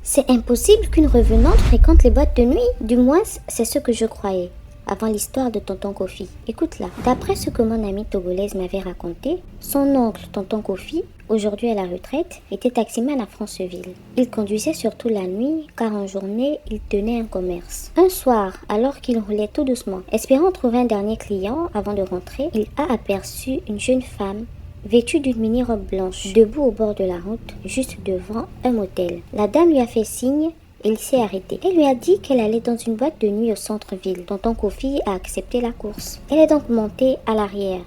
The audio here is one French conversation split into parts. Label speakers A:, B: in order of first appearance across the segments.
A: C'est impossible qu'une revenante fréquente les boîtes de nuit. Du moins, c'est ce que je croyais. Avant l'histoire de Tonton Kofi. Écoute-la. D'après ce que mon amie togolaise m'avait raconté, son oncle, Tonton Kofi, aujourd'hui à la retraite, était taximan à Franceville. Il conduisait surtout la nuit, car en journée, il tenait un commerce. Un soir, alors qu'il roulait tout doucement, espérant trouver un dernier client avant de rentrer, il a aperçu une jeune femme vêtue d'une mini-robe blanche, debout au bord de la route, juste devant un motel. La dame lui a fait signe. Il s'est arrêté. Elle lui a dit qu'elle allait dans une boîte de nuit au centre-ville. Tonton Kofi a accepté la course. Elle est donc montée à l'arrière.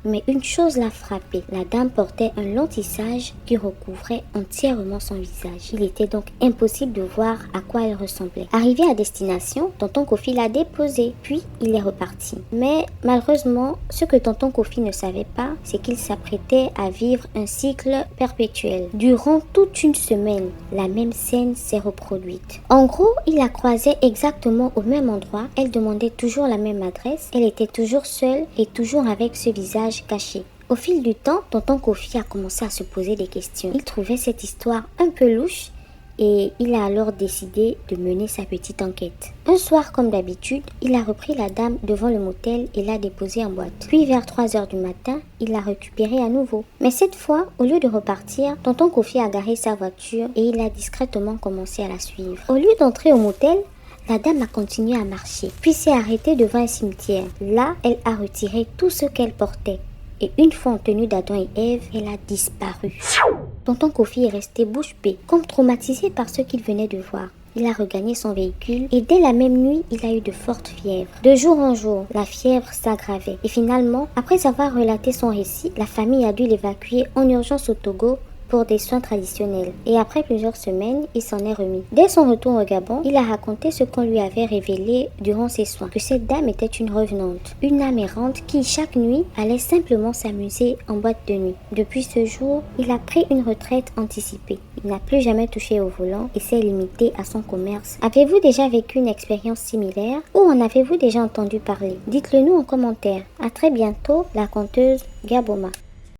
A: Mais une chose l'a frappée. La dame portait un long tissage qui recouvrait entièrement son visage. Il était donc impossible de voir à quoi elle ressemblait. Arrivé à destination, Tonton Kofi l'a déposée, puis il est reparti. Mais malheureusement, ce que Tonton Kofi ne savait pas, c'est qu'il s'apprêtait à vivre un cycle perpétuel. Durant toute une semaine, la même scène s'est reproduite. En gros, il la croisait exactement au même endroit. Elle demandait toujours la même adresse. Elle était toujours seule et toujours avec ce visage caché. Au fil du temps, Tonton Kofi a commencé à se poser des questions. Il trouvait cette histoire un peu louche et il a alors décidé de mener sa petite enquête. Un soir, comme d'habitude, il a repris la dame devant le motel et l'a déposée en boîte. Puis vers 3 heures du matin, il l'a récupérée à nouveau. Mais cette fois, au lieu de repartir, Tonton Kofi a garé sa voiture et il a discrètement commencé à la suivre. Au lieu d'entrer au motel, la dame a continué à marcher, puis s'est arrêtée devant un cimetière. Là, elle a retiré tout ce qu'elle portait. Et une fois en tenue d'Adam et Ève, elle a disparu. Tonton Kofi est resté bouche bée, comme traumatisé par ce qu'il venait de voir. Il a regagné son véhicule et dès la même nuit, il a eu de fortes fièvres. De jour en jour, la fièvre s'aggravait. Et finalement, après avoir relaté son récit, la famille a dû l'évacuer en urgence au Togo pour des soins traditionnels. Et après plusieurs semaines, il s'en est remis. Dès son retour au Gabon, il a raconté ce qu'on lui avait révélé durant ses soins, que cette dame était une revenante, une âme errante qui, chaque nuit, allait simplement s'amuser en boîte de nuit. Depuis ce jour, il a pris une retraite anticipée. Il n'a plus jamais touché au volant et s'est limité à son commerce. Avez-vous déjà vécu une expérience similaire ou en avez-vous déjà entendu parler? Dites-le nous en commentaire. À très bientôt, la conteuse Gaboma.